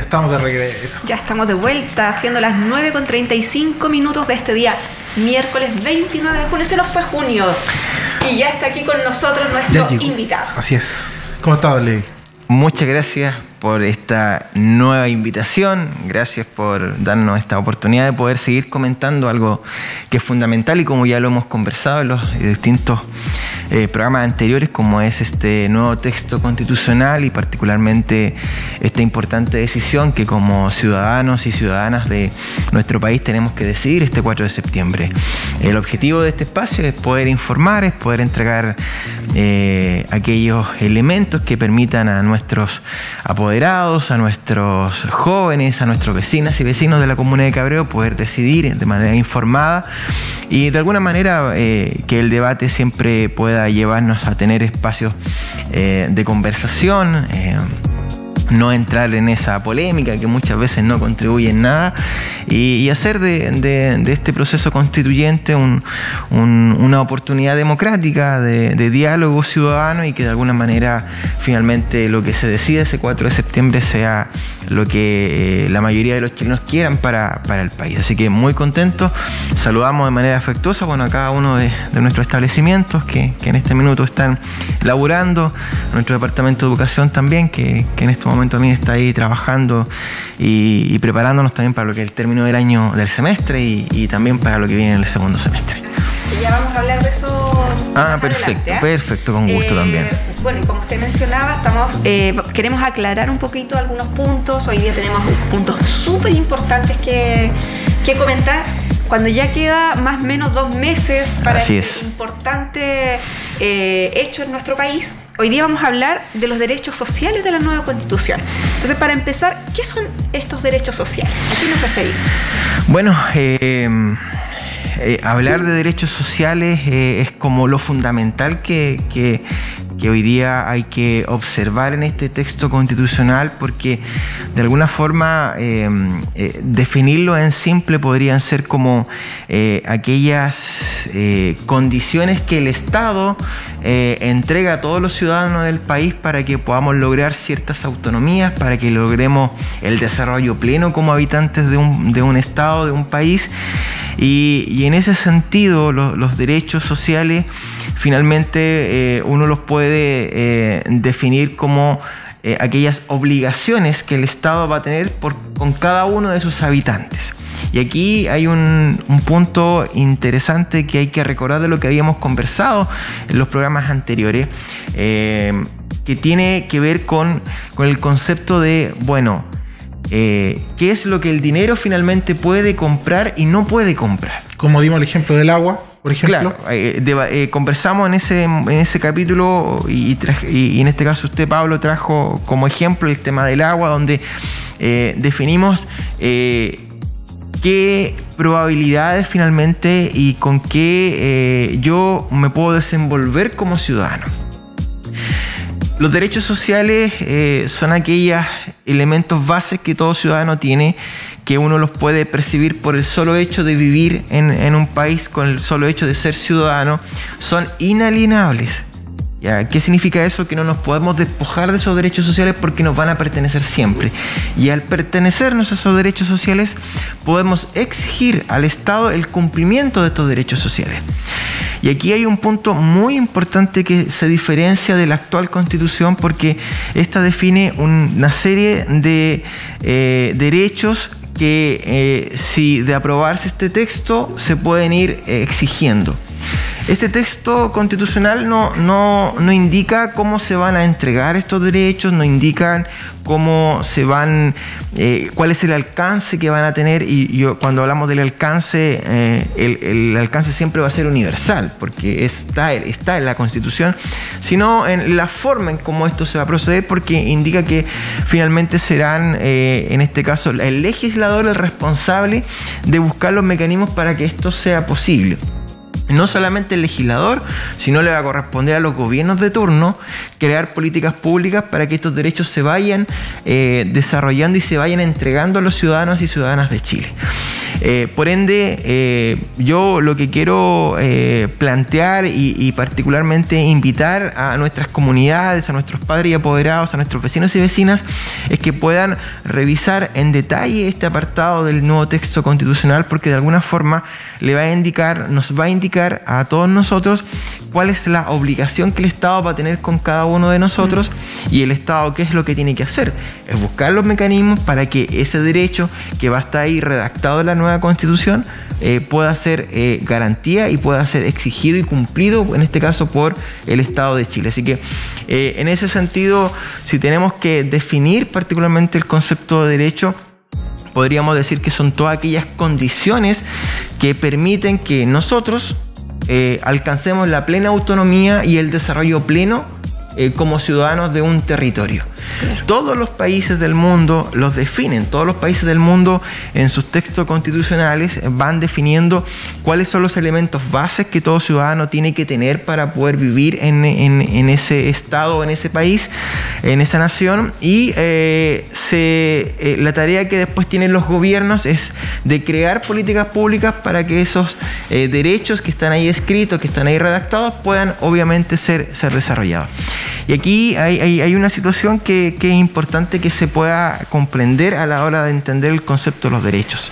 estamos de regreso. Ya estamos de vuelta, haciendo las 9:35 de este día, miércoles 29 de junio. Se nos fue junio y ya está aquí con nosotros nuestro invitado. Así es. ¿Cómo estás, Levi? Muchas gracias por esta nueva invitación, gracias por darnos esta oportunidad de poder seguir comentando algo que es fundamental y como ya lo hemos conversado en los distintos programas anteriores, como es este nuevo texto constitucional y particularmente esta importante decisión que como ciudadanos y ciudadanas de nuestro país tenemos que decidir este 4 de septiembre. El objetivo de este espacio es poder informar, es poder entregar aquellos elementos que permitan a nuestros apoderados, a nuestros jóvenes, a nuestros vecinas y vecinos de la comuna de Cabreo poder decidir de manera informada y de alguna manera que el debate siempre pueda llevarnos a tener espacios de conversación, no entrar en esa polémica que muchas veces no contribuye en nada y hacer de este proceso constituyente una oportunidad democrática de diálogo ciudadano y que de alguna manera finalmente lo que se decida ese 4 de septiembre sea lo que la mayoría de los chilenos quieran para el país. Así que muy contentos, saludamos de manera afectuosa a cada uno de nuestros establecimientos que en este minuto están laburando, nuestro departamento de educación también que en este momento también está ahí trabajando y preparándonos también para lo que es el término del año del semestre y también para lo que viene en el segundo semestre. Ya vamos a hablar de eso. Perfecto, perfecto, con gusto también. Bueno, y como usted mencionaba, queremos aclarar un poquito algunos puntos. Hoy día tenemos puntos súper importantes que comentar. Cuando ya queda más o menos 2 meses para este importante hecho en nuestro país, hoy día vamos a hablar de los derechos sociales de la nueva Constitución. Entonces, para empezar, ¿qué son estos derechos sociales? ¿A qué nos referimos? Bueno, hablar de derechos sociales es como lo fundamental que hoy día hay que observar en este texto constitucional, porque de alguna forma definirlo en simple podrían ser como aquellas condiciones que el Estado entrega a todos los ciudadanos del país para que podamos lograr ciertas autonomías, para que logremos el desarrollo pleno como habitantes de un Estado, de un país. Y en ese sentido los derechos sociales finalmente uno los puede definir como aquellas obligaciones que el Estado va a tener con cada uno de sus habitantes. Y aquí hay un punto interesante que hay que recordar de lo que habíamos conversado en los programas anteriores, que tiene que ver con el concepto de, bueno, ¿qué es lo que el dinero finalmente puede comprar y no puede comprar? Como dimos el ejemplo del agua, por ejemplo. Claro, conversamos en ese capítulo y en este caso usted, Pablo, trajo como ejemplo el tema del agua, donde definimos qué probabilidades finalmente y con qué yo me puedo desenvolver como ciudadano. Los derechos sociales son aquellos elementos bases que todo ciudadano tiene, que uno los puede percibir por el solo hecho de vivir en un país, con el solo hecho de ser ciudadano, son inalienables. ¿Ya? ¿Qué significa eso? Que no nos podemos despojar de esos derechos sociales porque nos van a pertenecer siempre. Y al pertenecernos a esos derechos sociales, podemos exigir al Estado el cumplimiento de estos derechos sociales. Y aquí hay un punto muy importante que se diferencia de la actual Constitución, porque esta define una serie de derechos que si de aprobarse este texto se pueden ir exigiendo. Este texto constitucional no indica cómo se van a entregar estos derechos, no indican cómo se van, cuál es el alcance que van a tener, y cuando hablamos del alcance, el alcance siempre va a ser universal, porque está en la Constitución, sino en la forma en cómo esto se va a proceder, porque indica que finalmente serán, en este caso, el legislador el responsable de buscar los mecanismos para que esto sea posible. no solamente el legislador, sino le va a corresponder a los gobiernos de turno crear políticas públicas para que estos derechos se vayan desarrollando y se vayan entregando a los ciudadanos y ciudadanas de Chile. Por ende, yo lo que quiero plantear y particularmente invitar a nuestras comunidades, a nuestros padres y apoderados, a nuestros vecinos y vecinas, es que puedan revisar en detalle este apartado del nuevo texto constitucional, porque de alguna forma nos va a indicar a todos nosotros cuál es la obligación que el Estado va a tener con cada uno de nosotros, y el Estado qué es lo que tiene que hacer, es buscar los mecanismos para que ese derecho que va a estar ahí redactado en la nueva Constitución pueda ser garantía y pueda ser exigido y cumplido, en este caso por el Estado de Chile. Así que en ese sentido, si tenemos que definir particularmente el concepto de derecho, podríamos decir que son todas aquellas condiciones que permiten que nosotros alcancemos la plena autonomía y el desarrollo pleno como ciudadanos de un territorio. Todos los países del mundo los definen, todos los países del mundo en sus textos constitucionales van definiendo cuáles son los elementos bases que todo ciudadano tiene que tener para poder vivir en ese estado, en ese país, en esa nación, y la tarea que después tienen los gobiernos es de crear políticas públicas para que esos derechos que están ahí escritos, que están ahí redactados, puedan obviamente ser desarrollados. Y aquí hay una situación que es importante que se pueda comprender a la hora de entender el concepto de los derechos.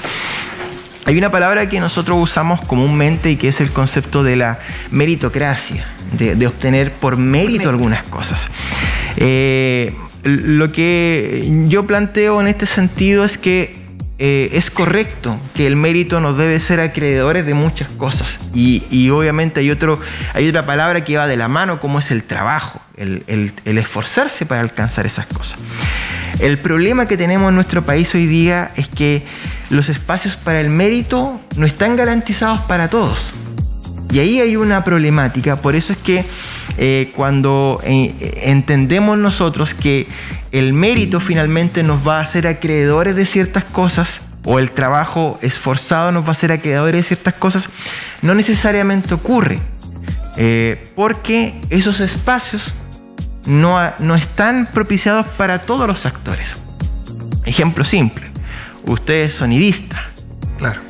Hay una palabra que nosotros usamos comúnmente y que es el concepto de la meritocracia, de obtener por mérito algunas cosas. Lo que yo planteo en este sentido es que es correcto que el mérito nos debe ser acreedores de muchas cosas, y obviamente hay otra palabra que va de la mano, como es el trabajo, el esforzarse para alcanzar esas cosas. El problema que tenemos en nuestro país hoy día es que los espacios para el mérito no están garantizados para todos, y ahí hay una problemática. Por eso es que cuando entendemos nosotros que el mérito finalmente nos va a hacer acreedores de ciertas cosas, o el trabajo esforzado nos va a hacer acreedores de ciertas cosas, no necesariamente ocurre, porque esos espacios no están propiciados para todos los actores. Ejemplo simple, usted es sonidista. Claro.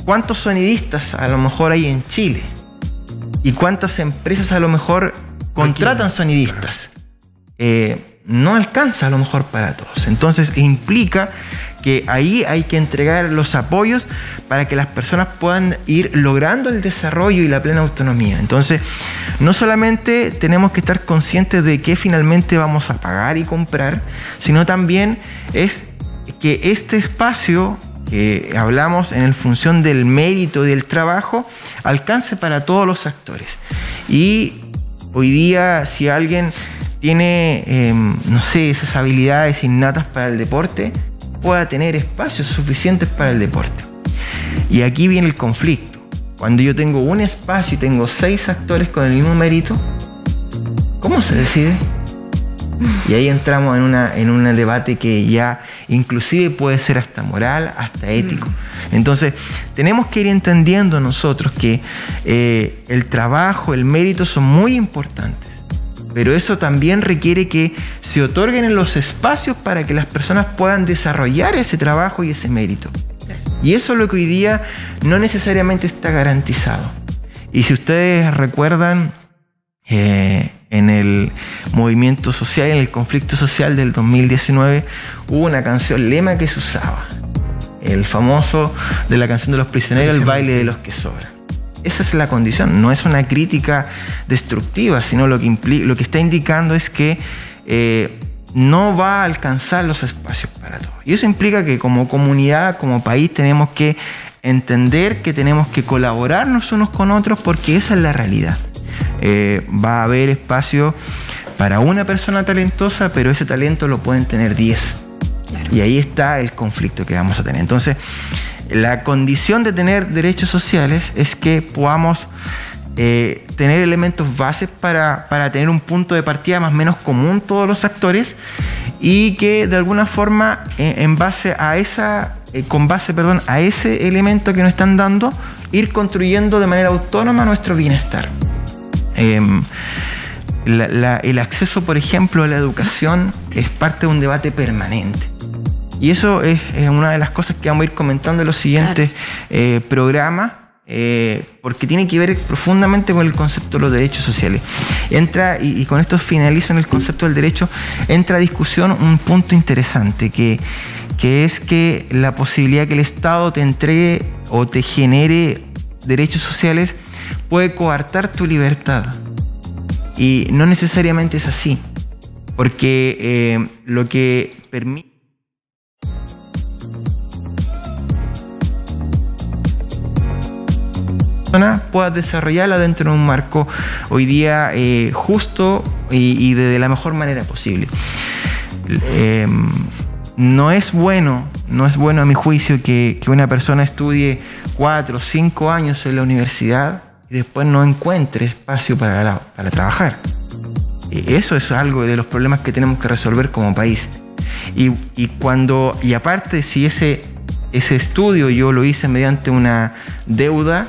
¿Cuántos sonidistas a lo mejor hay en Chile? ¿Y cuántas empresas a lo mejor contratan sonidistas? No alcanza a lo mejor para todos. Entonces implica que ahí hay que entregar los apoyos para que las personas puedan ir logrando el desarrollo y la plena autonomía. Entonces, no solamente tenemos que estar conscientes de qué finalmente vamos a pagar y comprar, sino también es que este espacio que hablamos en función del mérito y del trabajo alcance para todos los actores. Y hoy día, si alguien tiene, no sé, esas habilidades innatas para el deporte, pueda tener espacios suficientes para el deporte. Y aquí viene el conflicto. Cuando yo tengo un espacio y tengo 6 actores con el mismo mérito, ¿cómo se decide? Y ahí entramos en un debate que ya inclusive puede ser hasta moral, hasta ético. Entonces, tenemos que ir entendiendo nosotros que el trabajo, el mérito son muy importantes, pero eso también requiere que se otorguen los espacios para que las personas puedan desarrollar ese trabajo y ese mérito. Y eso es lo que hoy día no necesariamente está garantizado. Y si ustedes recuerdan, en el movimiento social, en el conflicto social del 2019, hubo una canción lema que se usaba, el famoso de la canción de los prisioneros, el baile de los que sobran. Esa es la condición, no es una crítica destructiva, sino lo que está indicando es que no va a alcanzar los espacios para todos. Y eso implica que como comunidad, como país, tenemos que entender que tenemos que colaborarnos unos con otros, porque esa es la realidad. Va a haber espacio para una persona talentosa, pero ese talento lo pueden tener 10. Y ahí está el conflicto que vamos a tener. Entonces, la condición de tener derechos sociales es que podamos tener elementos bases para tener un punto de partida más o menos común todos los actores, y que de alguna forma con base a ese elemento que nos están dando, ir construyendo de manera autónoma nuestro bienestar. El acceso, por ejemplo, a la educación es parte de un debate permanente. Y eso es una de las cosas que vamos a ir comentando en los siguientes programas, porque tiene que ver profundamente con el concepto de los derechos sociales. Entra, y con esto finalizo en el concepto del derecho, entra a discusión un punto interesante, que es que la posibilidad que el Estado te entregue o te genere derechos sociales puede coartar tu libertad. Y no necesariamente es así, porque lo que permite puedas desarrollarla dentro de un marco hoy día justo y de la mejor manera posible. No es bueno a mi juicio que una persona estudie 4 o 5 años en la universidad y después no encuentre espacio para trabajar. Eso es algo de los problemas que tenemos que resolver como país. Y aparte, si ese estudio yo lo hice mediante una deuda,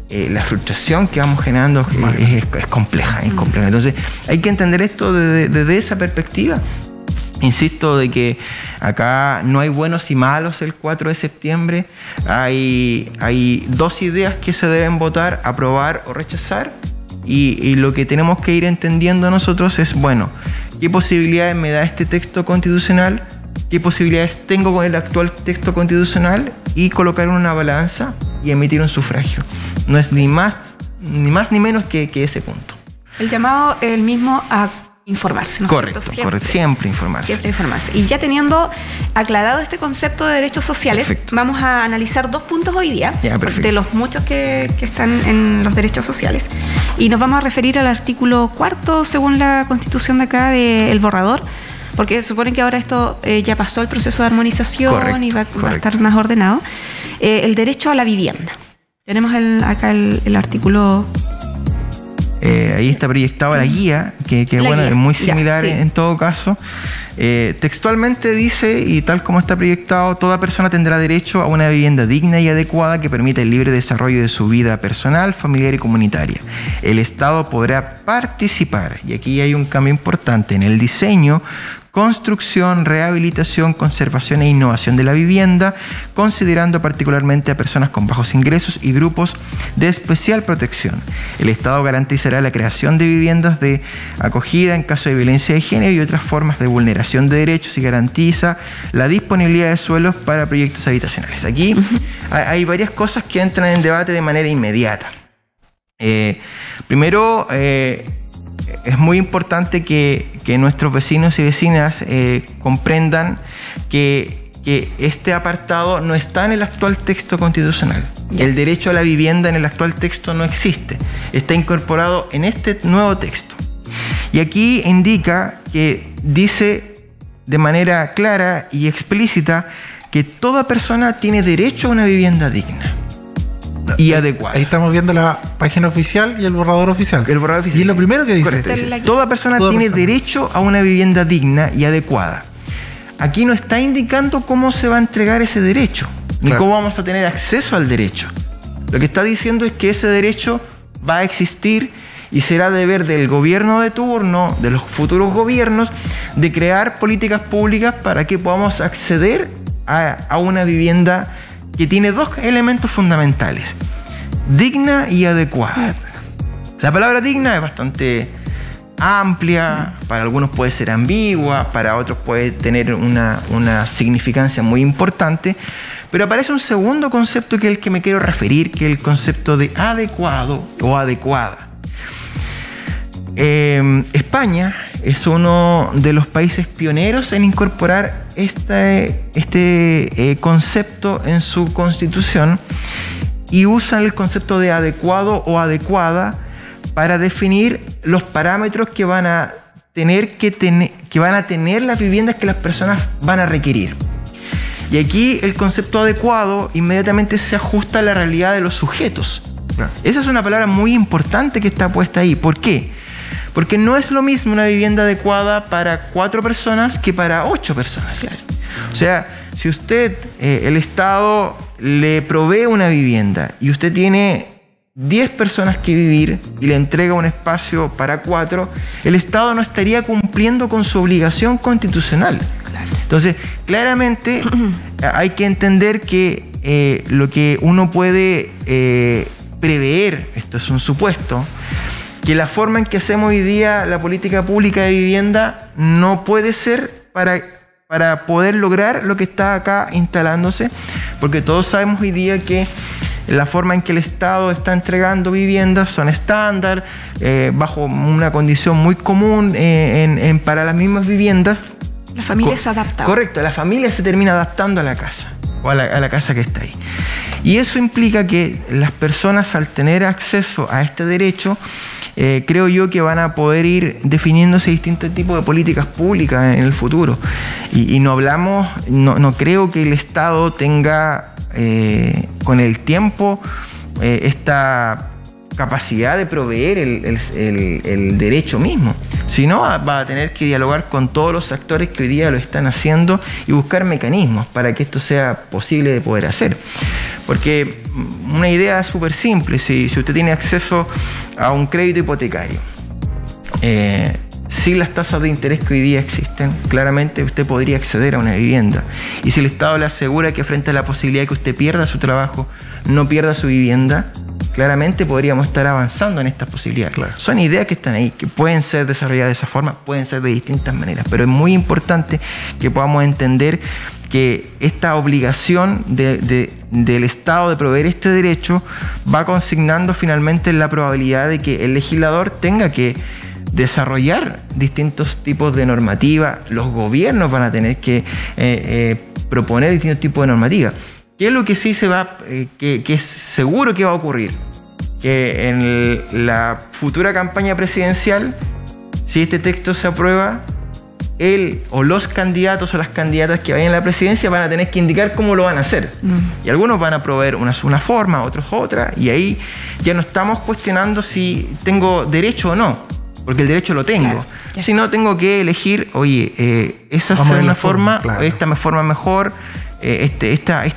la frustración que vamos generando es compleja. Entonces hay que entender esto desde esa perspectiva. Insisto de que acá no hay buenos y malos el 4 de septiembre. Hay 2 ideas que se deben votar, aprobar o rechazar. Y lo que tenemos que ir entendiendo nosotros es, bueno, ¿qué posibilidades me da este texto constitucional? ¿Qué posibilidades tengo con el actual texto constitucional? Y colocar en una balanza y emitir un sufragio. No es ni más ni menos que ese punto. El llamado el mismo a informarse, ¿no? Correcto, siempre informarse. Siempre informarse. Y ya teniendo aclarado este concepto de derechos sociales, perfecto, vamos a analizar 2 puntos hoy día, de los muchos que están en los derechos sociales. Y nos vamos a referir al artículo 4, según la Constitución de acá, del borrador, porque se supone que ahora esto ya pasó el proceso de armonización. Correcto, y va a estar más ordenado. El derecho a la vivienda. Tenemos acá el artículo... ahí está proyectado la guía, que bueno, guía es muy similar, en todo caso. Textualmente dice, y tal como está proyectado, toda persona tendrá derecho a una vivienda digna y adecuada que permita el libre desarrollo de su vida personal, familiar y comunitaria. El Estado podrá participar, y aquí hay un cambio importante, en el diseño, construcción, rehabilitación, conservación e innovación de la vivienda, considerando particularmente a personas con bajos ingresos y grupos de especial protección. El Estado garantizará la creación de viviendas de acogida en caso de violencia de género y otras formas de vulneración de derechos y garantiza la disponibilidad de suelos para proyectos habitacionales. Aquí hay varias cosas que entran en debate de manera inmediata. Primero, es muy importante que nuestros vecinos y vecinas comprendan que este apartado no está en el actual texto constitucional. El derecho a la vivienda en el actual texto no existe. Está incorporado en este nuevo texto. Y aquí indica que dice de manera clara y explícita que toda persona tiene derecho a una vivienda digna y adecuada. Ahí estamos viendo la página oficial y el borrador oficial. El borrador oficial. Y es lo primero que dice. Correcto, dice, toda persona tiene derecho a una vivienda digna y adecuada. Aquí no está indicando cómo se va a entregar ese derecho, ni cómo vamos a tener acceso al derecho. Lo que está diciendo es que ese derecho va a existir y será deber del gobierno de turno, de los futuros gobiernos, de crear políticas públicas para que podamos acceder a una vivienda que tiene 2 elementos fundamentales: digna y adecuada. La palabra digna es bastante amplia, para algunos puede ser ambigua, para otros puede tener una significancia muy importante, pero aparece un segundo concepto que es el que me quiero referir, que es el concepto de adecuado o adecuada. España es uno de los países pioneros en incorporar este concepto en su constitución y usa el concepto de adecuado o adecuada para definir los parámetros que van a tener las viviendas que las personas van a requerir. Y aquí el concepto adecuado inmediatamente se ajusta a la realidad de los sujetos. Esa es una palabra muy importante que está puesta ahí. ¿Por qué? Porque no es lo mismo una vivienda adecuada para 4 personas que para 8 personas. Claro. O sea, si usted, el Estado le provee una vivienda y usted tiene 10 personas que vivir y le entrega un espacio para 4, el Estado no estaría cumpliendo con su obligación constitucional. Entonces, claramente hay que entender que lo que uno puede prever, esto es un supuesto, que la forma en que hacemos hoy día la política pública de vivienda no puede ser para poder lograr lo que está acá instalándose, porque todos sabemos hoy día que la forma en que el Estado está entregando viviendas son estándar, bajo una condición muy común para las mismas viviendas. La familia se adapta. Correcto, la familia se termina adaptando a la casa, o a la casa que está ahí. Y eso implica que las personas, al tener acceso a este derecho, creo yo que van a poder ir definiéndose distintos tipos de políticas públicas en el futuro. Y no creo que el Estado tenga con el tiempo esta capacidad de proveer el derecho mismo, sino va a tener que dialogar con todos los actores que hoy día lo están haciendo y buscar mecanismos para que esto sea posible de poder hacer. Porque una idea súper simple: si usted tiene acceso a un crédito hipotecario, sin las tasas de interés que hoy día existen, claramente usted podría acceder a una vivienda. Y si el Estado le asegura que frente a la posibilidad de que usted pierda su trabajo, no pierda su vivienda, claramente podríamos estar avanzando en estas posibilidades. Claro. Son ideas que están ahí, que pueden ser desarrolladas de esa forma, pueden ser de distintas maneras, pero es muy importante que podamos entender que esta obligación del Estado de proveer este derecho va consignando finalmente la probabilidad de que el legislador tenga que desarrollar distintos tipos de normativa. Los gobiernos van a tener que proponer distintos tipos de normativa. ¿Qué es lo que sí que es seguro que va a ocurrir? Que en la futura campaña presidencial, si este texto se aprueba, él o los candidatos o las candidatas que vayan a la presidencia van a tener que indicar cómo lo van a hacer. Y algunos van a proveer una forma, otros otra, y ahí ya no estamos cuestionando si tengo derecho o no, porque el derecho lo tengo. Claro, si no, tengo que elegir, oye, esa es una forma, claro, esta me forma mejor, esto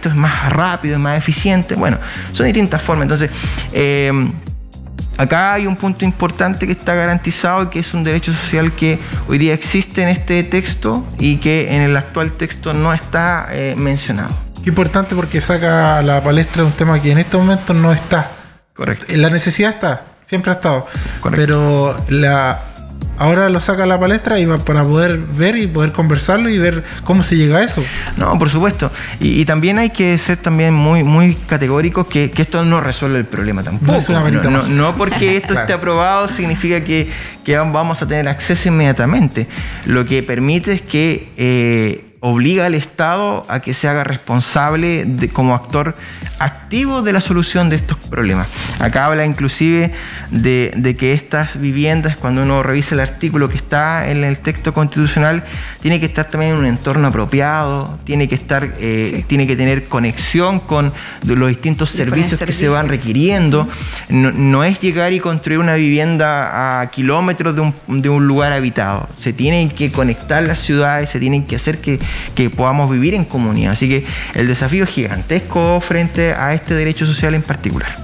es más rápido, es más eficiente. Bueno, son distintas formas. Entonces, acá hay un punto importante que está garantizado y que es un derecho social que hoy día existe en este texto y que en el actual texto no está mencionado. Qué importante, porque saca a la palestra un tema que en estos momentos no está. Correcto. La necesidad está, siempre ha estado. Correcto. Pero ahora lo saca a la palestra y va para poder ver y poder conversarlo y ver cómo se llega a eso. No, por supuesto. Y también hay que ser también muy categóricos que esto no resuelve el problema tampoco. No es una varita mágica. No porque esto esté aprobado significa que vamos a tener acceso inmediatamente. Lo que permite es que obliga al Estado a que se haga responsable como actor activo de la solución de estos problemas. Acá habla inclusive de que estas viviendas, cuando uno revisa el artículo que está en el texto constitucional, tiene que estar también en un entorno apropiado, tiene que estar, tiene que tener conexión con los distintos servicios que se van requiriendo. No es llegar y construir una vivienda a kilómetros de un lugar habitado. Se tienen que conectar las ciudades, se tienen que hacer que podamos vivir en comunidad. Así que el desafío es gigantesco frente a este derecho social en particular.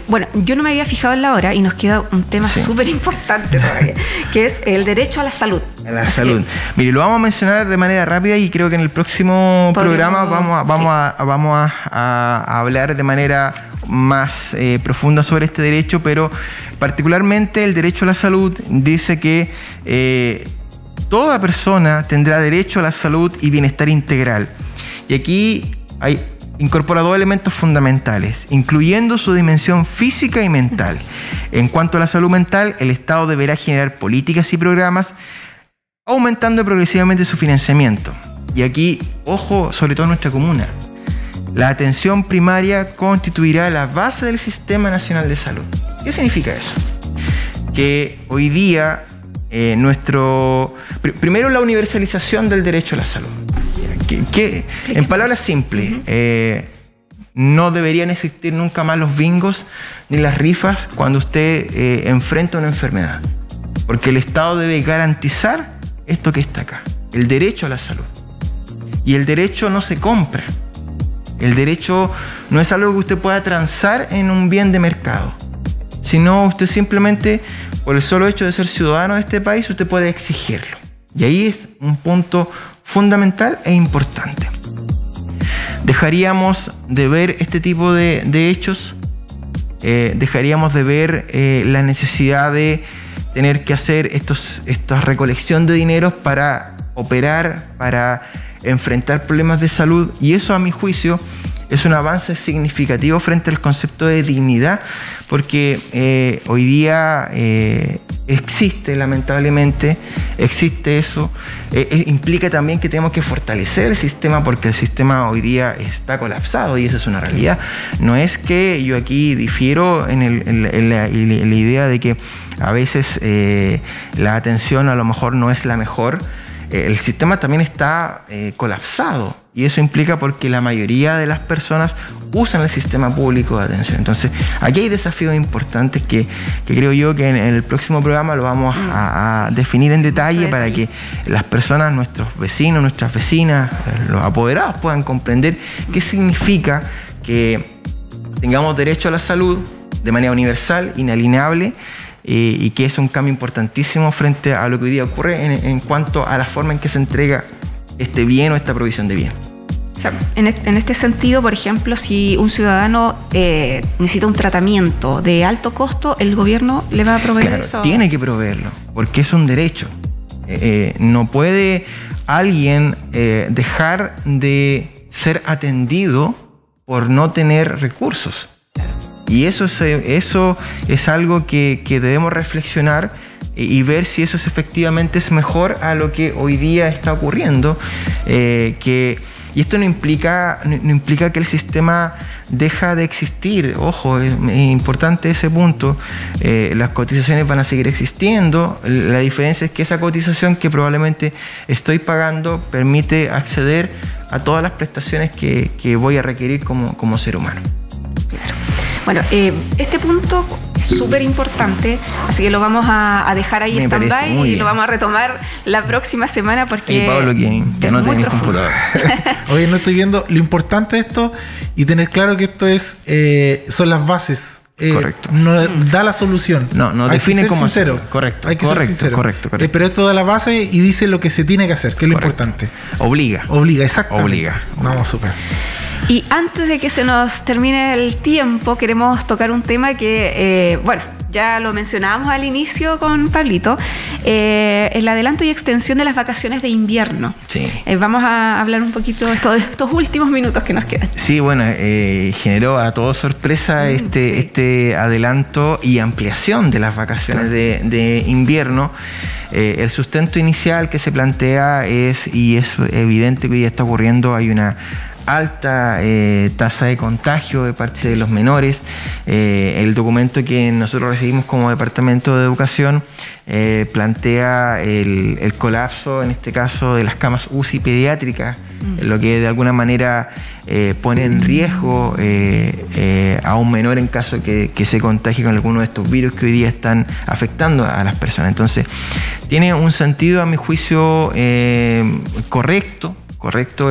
Bueno, yo no me había fijado en la hora y nos queda un tema súper importante todavía, que es el derecho a la salud. A la salud. Mire, lo vamos a mencionar de manera rápida y creo que en el próximo programa vamos a hablar de manera más profunda sobre este derecho, pero particularmente el derecho a la salud dice que toda persona tendrá derecho a la salud y bienestar integral. Y aquí incorpora dos elementos fundamentales, incluyendo su dimensión física y mental. En cuanto a la salud mental, el Estado deberá generar políticas y programas, aumentando progresivamente su financiamiento. Y aquí, ojo, sobre todo en nuestra comuna, la atención primaria constituirá la base del Sistema Nacional de Salud. ¿Qué significa eso? Que hoy día primero, la universalización del derecho a la salud. Que en palabras simples, no deberían existir nunca más los bingos ni las rifas cuando usted enfrenta una enfermedad, porque el Estado debe garantizar esto que está acá, el derecho a la salud. Y el derecho no se compra. El derecho no es algo que usted pueda transar en un bien de mercado, sino usted simplemente, por el solo hecho de ser ciudadano de este país, usted puede exigirlo. Y ahí es un punto fundamental e importante. Dejaríamos de ver este tipo de hechos, dejaríamos de ver la necesidad de tener que hacer esta recolección de dineros para operar, para enfrentar problemas de salud, y eso, a mi juicio, es un avance significativo frente al concepto de dignidad, porque hoy día existe, lamentablemente, existe eso. Implica también que tenemos que fortalecer el sistema, porque el sistema hoy día está colapsado y esa es una realidad. No es que yo aquí difiero en la idea de que a veces la atención a lo mejor no es la mejor. El sistema también está colapsado, y eso implica porque la mayoría de las personas usan el sistema público de atención. Entonces, aquí hay desafíos importantes que creo yo que en el próximo programa lo vamos a definir en detalle para que las personas, nuestros vecinos, nuestras vecinas, los apoderados puedan comprender qué significa que tengamos derecho a la salud de manera universal, inalienable, y que es un cambio importantísimo frente a lo que hoy día ocurre en cuanto a la forma en que se entrega este bien o esta provisión de bien. O sea, en este sentido, por ejemplo, si un ciudadano necesita un tratamiento de alto costo, el gobierno le va a proveer eso. Tiene que proveerlo, porque es un derecho. No puede alguien dejar de ser atendido por no tener recursos. Y eso es algo que debemos reflexionar y ver si eso efectivamente es mejor a lo que hoy día está ocurriendo. Y esto no implica que el sistema deja de existir. Ojo, es importante ese punto. Las cotizaciones van a seguir existiendo. La diferencia es que esa cotización que probablemente estoy pagando permite acceder a todas las prestaciones que voy a requerir como ser humano. Claro. Bueno, este punto es súper importante, así que lo vamos a dejar ahí en stand-by y lo vamos a retomar la próxima semana porque... Y Pablo, que no tiene computador. Oye, no estoy viendo lo importante de esto y tener claro que esto son las bases. Correcto. No da la solución. No hay define que ser cómo sincero. Correcto. Hay que ser sincero. Correcto. Pero esto da la base y dice lo que se tiene que hacer, que es lo importante. Obliga, exactamente. Vamos, súper. Y antes de que se nos termine el tiempo, queremos tocar un tema que, ya lo mencionábamos al inicio con Pablito, el adelanto y extensión de las vacaciones de invierno. Sí. Vamos a hablar un poquito de estos últimos minutos que nos quedan. Sí, bueno, generó a todos sorpresa este adelanto y ampliación de las vacaciones de invierno. El sustento inicial que se plantea es evidente que hoy día está ocurriendo, hay una alta tasa de contagio de parte de los menores. El documento que nosotros recibimos como Departamento de Educación plantea el colapso, en este caso, de las camas UCI pediátricas, lo que de alguna manera pone en riesgo a un menor en caso que se contagie con alguno de estos virus que hoy día están afectando a las personas. Entonces, tiene un sentido, a mi juicio, correcto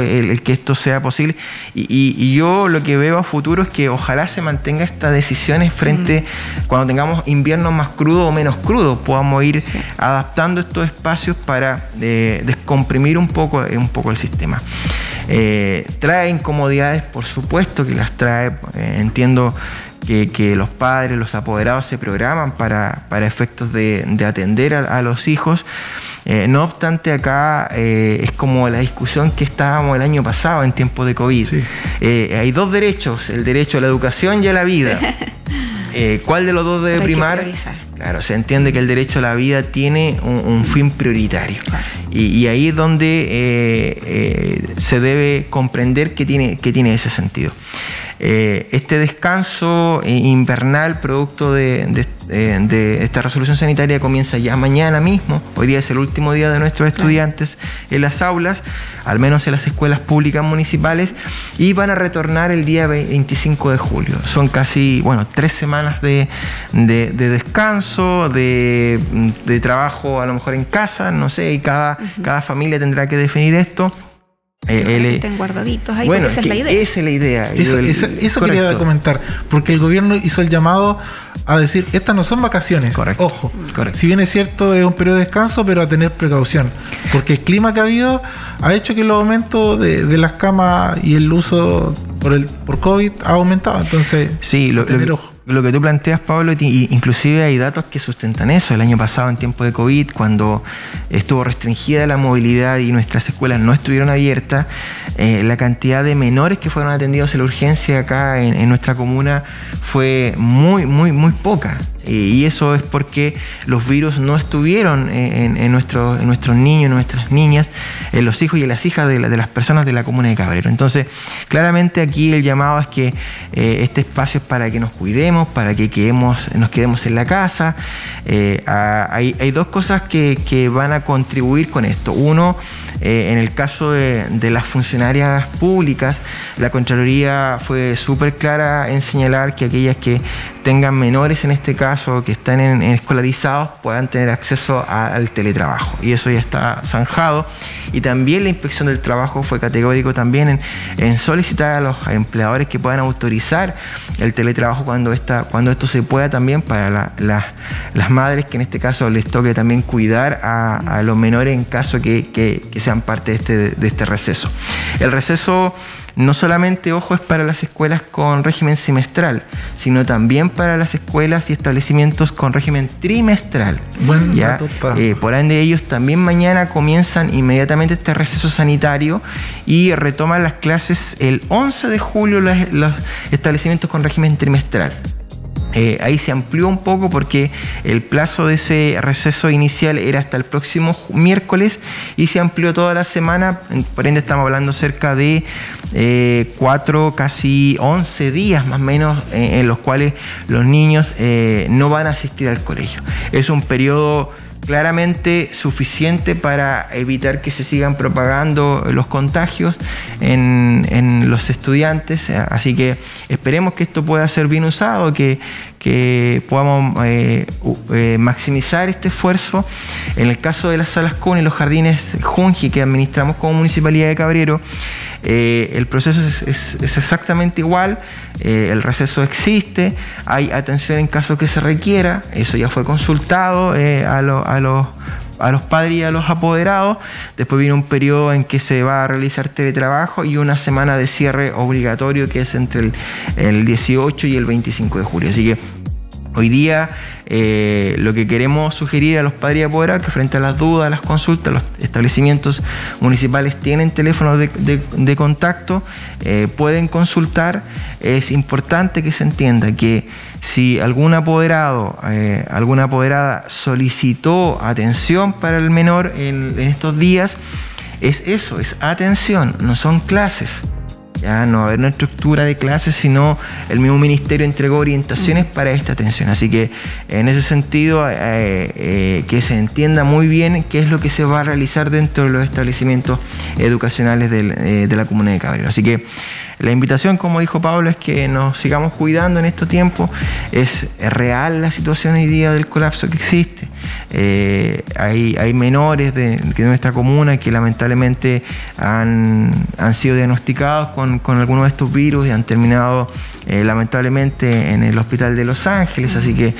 el que esto sea posible, y yo lo que veo a futuro es que ojalá se mantenga estas decisiones frente cuando tengamos inviernos más crudos o menos crudos, podamos ir adaptando estos espacios para descomprimir un poco el sistema. Trae incomodidades, por supuesto que las trae. Entiendo que los padres, los apoderados se programan para efectos de atender a los hijos. No obstante, acá es como la discusión que estábamos el año pasado en tiempos de COVID. Sí. Hay dos derechos, el derecho a la educación y a la vida. Sí. ¿Cuál de los dos debe primar? Claro, se entiende que el derecho a la vida tiene un fin prioritario. Claro. Y ahí es donde se debe comprender que tiene ese sentido. Este descanso invernal producto de esta resolución sanitaria comienza ya mañana mismo. Hoy día es el último día de nuestros estudiantes en las aulas, al menos en las escuelas públicas municipales, y van a retornar el día 25 de julio. Son casi 3 semanas de descanso, de trabajo a lo mejor en casa, no sé, y cada familia tendrá que definir esto. Estén guardaditos ahí, bueno, esa es la idea. Esa es la idea. Eso quería comentar, porque el gobierno hizo el llamado a decir, estas no son vacaciones. Correcto. Ojo, Correcto. Si bien es cierto, es un periodo de descanso, pero a tener precaución, porque el clima que ha habido ha hecho que el aumento de las camas y el uso por COVID ha aumentado. Entonces, sí, lo que tú planteas, Pablo, inclusive hay datos que sustentan eso. El año pasado, en tiempo de COVID, cuando estuvo restringida la movilidad y nuestras escuelas no estuvieron abiertas, la cantidad de menores que fueron atendidos en la urgencia acá en nuestra comuna fue muy poca. Y eso es porque los virus no estuvieron en nuestros niños, en nuestras niñas, en los hijos y en las hijas de las personas de la comuna de Cabrero. Entonces, claramente aquí el llamado es que este espacio es para que nos cuidemos, para que nos quedemos en la casa. Hay dos cosas que van a contribuir con esto. Uno, en el caso de las funcionarias públicas, la Contraloría fue súper clara en señalar que aquellas que tengan menores, en este caso, que están escolarizados, puedan tener acceso al teletrabajo. Y eso ya está zanjado. Y también la Inspección del Trabajo fue categórico también en solicitar a los empleadores que puedan autorizar el teletrabajo cuando esto se pueda, también para las madres, que en este caso les toque también cuidar a los menores en caso que sean parte de este receso. El receso no solamente, ojo, es para las escuelas con régimen semestral, sino también para las escuelas y establecimientos con régimen trimestral. Buen ¿ya? Por ende, ellos también mañana comienzan inmediatamente este receso sanitario y retoman las clases el 11 de julio los establecimientos con régimen trimestral. Ahí se amplió un poco porque el plazo de ese receso inicial era hasta el próximo miércoles y se amplió toda la semana. Por ende, estamos hablando cerca de 4, casi 11 días más o menos, en los cuales los niños no van a asistir al colegio. Es un periodo claramente suficiente para evitar que se sigan propagando los contagios en los estudiantes, así que esperemos que esto pueda ser bien usado, que podamos maximizar este esfuerzo. En el caso de las salas CUN y los jardines Junji que administramos como Municipalidad de Cabrero, el proceso es exactamente igual. El receso existe, hay atención en caso que se requiera, eso ya fue consultado a los padres y a los apoderados. Después viene un periodo en que se va a realizar teletrabajo y una semana de cierre obligatorio que es entre el 18 y el 25 de julio. Así que hoy día lo que queremos sugerir a los padres y apoderados, que frente a las dudas, a las consultas, los establecimientos municipales tienen teléfonos de contacto, pueden consultar. Es importante que se entienda que si algún apoderado, alguna apoderada solicitó atención para el menor en estos días, es eso, es atención, no son clases. Ya no va a haber una estructura de clases, sino el mismo ministerio entregó orientaciones para esta atención. Así que en ese sentido, que se entienda muy bien qué es lo que se va a realizar dentro de los establecimientos educacionales de la comuna de Cabrero. Así que la invitación, como dijo Pablo, es que nos sigamos cuidando en estos tiempos. Es real la situación hoy día del colapso que existe. Hay menores de nuestra comuna que lamentablemente han sido diagnosticados con algunos de estos virus y han terminado lamentablemente en el hospital de Los Ángeles. Así que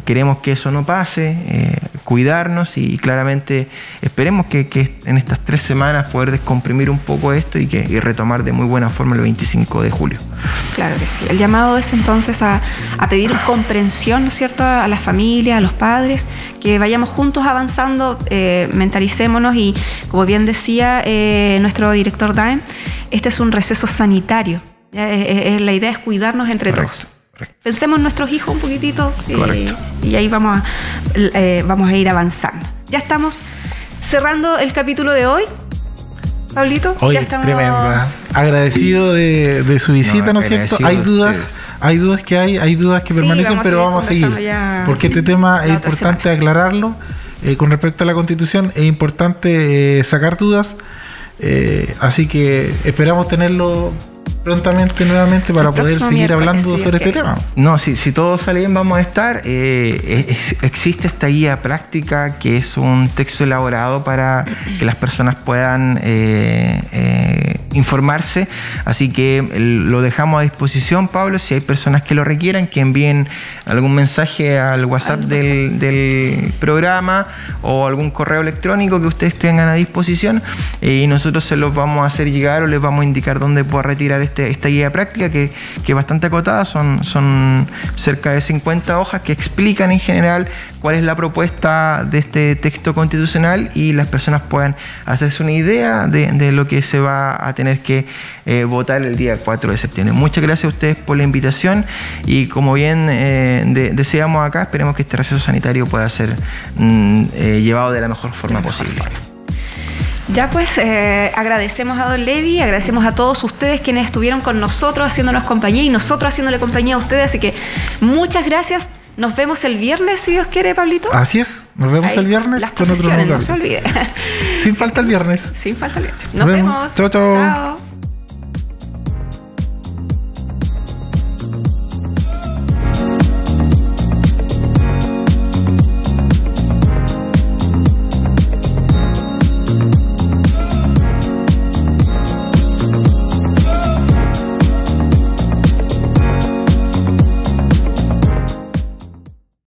queremos que eso no pase, cuidarnos y claramente esperemos que en estas 3 semanas poder descomprimir un poco esto y retomar de muy buena forma el 25 de julio. Claro que sí. El llamado es entonces a pedir comprensión, ¿no es cierto?, a las familias, a los padres, que vayamos juntos avanzando, mentalicémonos y, como bien decía nuestro director Daem, este es un receso sanitario. La idea es cuidarnos entre todos. Correcto. Pensemos en nuestros hijos un poquitito y ahí vamos a ir avanzando. Ya estamos cerrando el capítulo de hoy. Pablito, hoy ya estamos... tremenda. Agradecido de su visita, ¿no es cierto? Hay dudas que permanecen, pero vamos a seguir. Porque este tema es importante aclararlo. Con respecto a la Constitución, es importante sacar dudas. Así que esperamos tenerlo prontamente nuevamente para poder seguir hablando sobre este tema. No, si todo sale bien vamos a estar. Existe esta guía práctica que es un texto elaborado para que las personas puedan informarse, así que lo dejamos a disposición, Pablo. Si hay personas que lo requieran, que envíen algún mensaje al WhatsApp del programa o algún correo electrónico que ustedes tengan a disposición, y nosotros se los vamos a hacer llegar o les vamos a indicar dónde pueda retirar esta guía práctica que es bastante acotada. Son cerca de 50 hojas que explican en general cuál es la propuesta de este texto constitucional y las personas puedan hacerse una idea de lo que se va a tener que votar el día 4 de septiembre. Muchas gracias a ustedes por la invitación y como bien deseamos acá, esperemos que este receso sanitario pueda ser llevado de la mejor forma posible. Ya pues, agradecemos a don Levi, agradecemos a todos ustedes quienes estuvieron con nosotros haciéndonos compañía y nosotros haciéndole compañía a ustedes, así que muchas gracias. Nos vemos el viernes, si Dios quiere, Pablito. Así es, nos vemos el viernes con otro lugar. No se olvide. Sin falta el viernes. Sin falta el viernes. Nos vemos. Chao, chao. Chao.